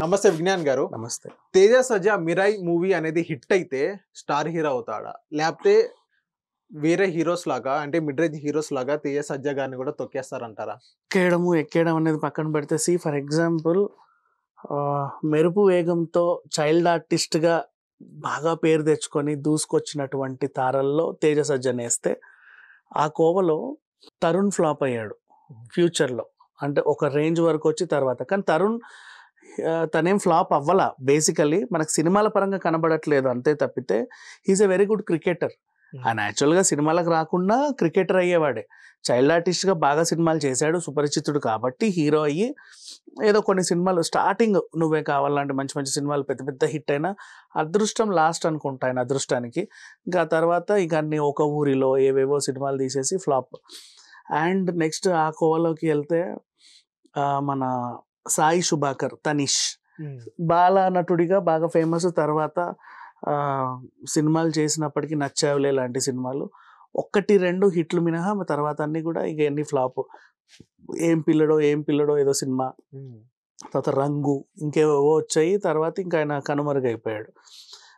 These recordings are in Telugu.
నమస్తే విజ్ఞాన్ గారు. నమస్తే. 'తేజ సజ్జా మిరాయి' మూవీ అనేది హిట్ అయితే స్టార్ హీరో అవుతాడా? లేపోతే వేరే హీరోస్ లాగా అంటే మిడ్ రేంజ్ హీరోస్ లాగా 'తేజ సజ్జా' గారిని కూడా తొక్కేస్తారంటారా? ఎక్కేయడం అనేది పక్కన పెడితే ఫర్ ఎగ్జాంపుల్ 'మెరుపు వేగంతో' చైల్డ్ ఆర్టిస్ట్‌గా బాగా పేరు తెచ్చుకొని దూసుకొచ్చినటువంటి తారల్లో 'తేజ సజ్జనేస్తే' ఆ కోవలో తరుణ్ ఫ్లాప్ అయ్యాడు ఫ్యూచర్‌లో. అంటే ఒక రేంజ్ వరకు వచ్చి తర్వాత. కానీ తరుణ్ తనేం ఫ్లాప్ అవ్వలా. బేసికల్లీ మనకు సినిమాల పరంగా కనబడట్లేదు అంతే తప్పితే he is a very good cricketer. ఆయన యాక్చువల్‌గా సినిమాలకు రాకుండా క్రికెటర్ అయ్యేవాడే. చైల్డ్ ఆర్టిస్ట్‌గా బాగా సినిమాలు చేశాడు, సుపరిచితుడు కాబట్టి హీరో అయ్యి ఏదో కొన్ని సినిమాలు స్టార్టింగ్ 'నువ్వే కావాలంటే' మంచి మంచి సినిమాలు పెద్ద పెద్ద హిట్ అయినా అదృష్టం లాస్ట్ అనుకుంటా ఆయన అదృష్టానికి. ఇంకా ఆ తర్వాత ఇక అన్ని ఒక ఊరిలో ఏవేవో సినిమాలు తీసేసి ఫ్లాప్. అండ్ నెక్స్ట్ ఆ కోవలోకి వెళ్తే మన సాయి శుభాకర్, తనీష్ బాల నటుడిగా బాగా ఫేమస్. తర్వాత సినిమాలు చేసినప్పటికీ 'నచ్చావులే' లాంటి సినిమాలు 1-2 హిట్లు మినహా తర్వాత అన్ని కూడా ఇక ఎన్ని ఫ్లాప్. 'ఏం పిల్లడో' ఏదో సినిమా, తర్వాత 'రంగు' ఇంకేవో వచ్చాయి. తర్వాత ఇంకా ఆయన కనుమరుగైపోయాడు.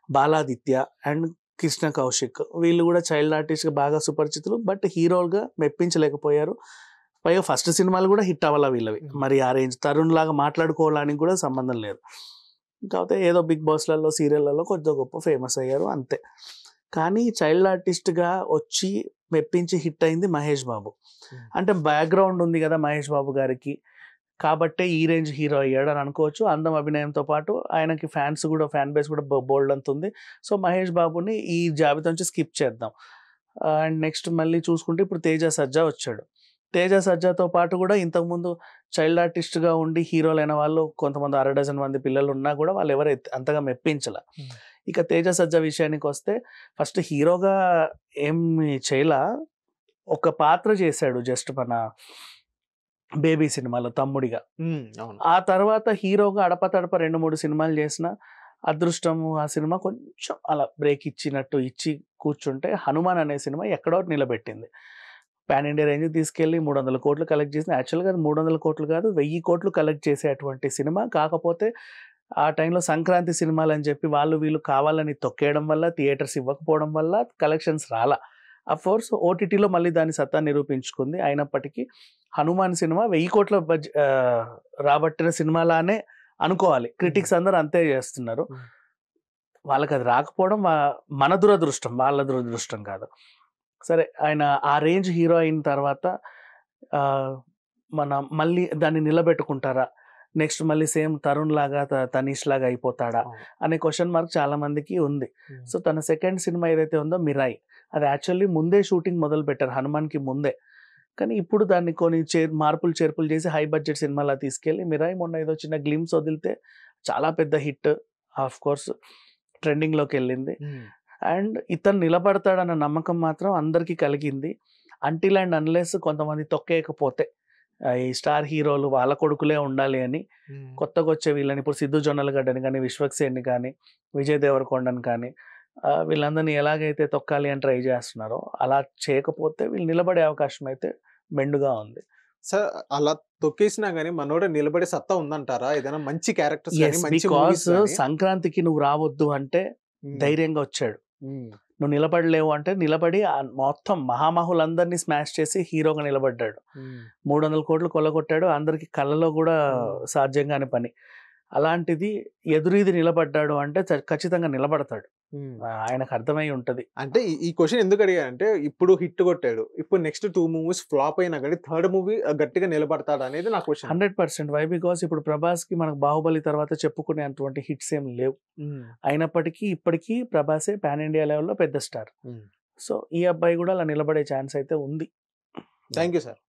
బాలాదిత్య అండ్ కృష్ణ కౌశిక్ వీళ్ళు కూడా చైల్డ్ ఆర్టిస్ట్గా బాగా సుపరిచితులు, బట్ హీరోలుగా మెప్పించలేకపోయారు. పైగా ఫస్ట్ సినిమాలు కూడా హిట్ అవ్వాల వీళ్ళవి. మరి ఆ రేంజ్ తరుణ్ లాగా మాట్లాడుకోవడానికి కూడా సంబంధం లేదు. కాకపోతే ఏదో బిగ్ బాస్లలో సీరియళ్లలో కొద్దిగా గొప్ప ఫేమస్ అయ్యారు అంతే. కానీ చైల్డ్ ఆర్టిస్ట్గా వచ్చి మెప్పించి హిట్ అయింది మహేష్ బాబు. అంటే బ్యాక్గ్రౌండ్ ఉంది కదా మహేష్ బాబు గారికి, కాబట్టే ఈ రేంజ్ హీరో అయ్యాడు అని అనుకోవచ్చు. అందం, అభినయంతో పాటు ఆయనకి ఫ్యాన్ బేస్ కూడా బోల్డ్ అంత ఉంది. సో మహేష్ బాబుని ఈ జాబితా నుంచి స్కిప్ చేద్దాం. అండ్ నెక్స్ట్ మళ్ళీ చూసుకుంటే ఇప్పుడు 'తేజ సజ్జా' వచ్చాడు. 'తేజ సజ్జా'తో పాటు కూడా ఇంతకుముందు చైల్డ్ ఆర్టిస్ట్గా ఉండి హీరోలైన వాళ్ళు కొంతమంది 6 మంది పిల్లలు ఉన్నా కూడా వాళ్ళు ఎవరు అంతగా మెప్పించలే. ఇక 'తేజ సజ్జా' విషయానికి వస్తే ఫస్ట్ హీరోగా ఏమి చేయలా, ఒక పాత్ర చేశాడు జస్ట్ మన 'బేబీ' సినిమాలో తమ్ముడిగా. ఆ తర్వాత హీరోగా అడపతడప 2-3 సినిమాలు చేసిన అదృష్టం ఆ సినిమా కొంచెం అలా బ్రేక్ ఇచ్చినట్టు ఇచ్చి కూర్చుంటే 'హనుమాన్' అనే సినిమా ఎక్కడో నిలబెట్టింది. పాన్ ఇండియా రేంజ్ తీసుకెళ్ళి 300 కోట్లు కలెక్ట్ చేసింది. యాక్చువల్గా అది 300 కోట్లు కాదు, 1000 కోట్లు కలెక్ట్ చేసేటువంటి సినిమా. కాకపోతే ఆ టైంలో సంక్రాంతి సినిమాలు అని చెప్పి వాళ్ళు వీళ్ళు కావాలని తొక్కేయడం వల్ల, థియేటర్స్ ఇవ్వకపోవడం వల్ల కలెక్షన్స్ రాలా. అఫ్కోర్స్ ఓటీటీలో మళ్ళీ దాని సత్తా నిరూపించుకుంది. అయినప్పటికీ 'హనుమాన్' సినిమా 1000 కోట్ల రాబట్టిన సినిమాలానే అనుకోవాలి. క్రిటిక్స్ అందరూ అంతే చేస్తున్నారు. వాళ్ళకి అది రాకపోవడం మన దురదృష్టం, వాళ్ళ దురదృష్టం కాదు. సరే, ఆయన ఆ రేంజ్ హీరో అయిన తర్వాత మన మళ్ళీ దాన్ని నిలబెట్టుకుంటారా, నెక్స్ట్ మళ్ళీ సేమ్ తరుణ్ లాగా తనీష్ లాగా అయిపోతాడా అనే క్వశ్చన్ మార్క్ చాలా మందికి ఉంది. సో తన సెకండ్ సినిమా ఏదైతే ఉందో 'మిరాయి', అది యాక్చువల్లీ ముందే షూటింగ్ మొదలు పెట్టారు 'హనుమాన్'కి ముందే. కానీ ఇప్పుడు దాన్ని కొన్ని మార్పులు చేర్పులు చేసి హై బడ్జెట్ సినిమాలా తీసుకెళ్ళి 'మిరాయి' మొన్న ఏదో చిన్న గ్లిమ్స్ వదిలితే చాలా పెద్ద హిట్. ఆఫ్ కోర్స్ ట్రెండింగ్లోకి వెళ్ళింది. అండ్ ఇతను నిలబడతాడన్న నమ్మకం మాత్రం అందరికీ కలిగింది. అంటిల్ అండ్ అన్లెస్ కొంతమంది తొక్కేయకపోతే, ఈ స్టార్ హీరోలు వాళ్ళ కొడుకులే ఉండాలి అని కొత్తగా వచ్చే వీళ్ళని ఇప్పుడు 'సిద్ధు జొన్నలగడ్డని' కానీ, 'విశ్వక్సేన్ని' కానీ, 'విజయ్ దేవరకొండని' కానీ వీళ్ళందరినీ ఎలాగైతే తొక్కాలి అని ట్రై చేస్తున్నారో అలా చేయకపోతే వీళ్ళు నిలబడే అవకాశం అయితే మెండుగా ఉంది. సార్, అలా తొక్కేసినా గానీ మనోడు నిలబడే సత్తా ఉందంటారా? ఏదైనా మంచి క్యారెక్టర్స్ గానీ, మంచి బికాస్ మూవీస్ గానీ? సంక్రాంతికి నువ్వు రావద్దు అంటే ధైర్యంగా వచ్చాడు. నువ్వు నిలబడలేవు అంటే నిలబడి మొత్తం మహామహులందరినీ స్మాష్ చేసి హీరోగా నిలబడ్డాడు. 300 కోట్లు కొల్లగొట్టాడు. అందరికి కళ్ళలో కూడా సాధ్యం కాని పని. అలాంటిది ఎదురీది నిలబడ్డాడు అంటే ఖచ్చితంగా నిలబడతాడు. ఆయనకు అర్థమై ఉంటది. అంటే ఈ క్వశ్చన్ ఎందుకు అడిగానంటే, ఇప్పుడు హిట్ కొట్టాడు, ఇప్పుడు నెక్స్ట్ 2 మూవీస్ ఫ్లాప్ అయినా కానీ థర్డ్ మూవీ గట్టిగా నిలబడతాడు అనేది నా క్వశ్చన్. 100% వై బికాస్ ఇప్పుడు ప్రభాస్కి మనకు 'బాహుబలి' తర్వాత చెప్పుకునే అటువంటి హిట్స్ ఏం లేవు. అయినప్పటికీ ఇప్పటికీ ప్రభాసే పాన్ ఇండియా లెవెల్లో పెద్ద స్టార్. సో ఈ అబ్బాయి కూడా అలా నిలబడే ఛాన్స్ అయితే ఉంది. Thank you sir.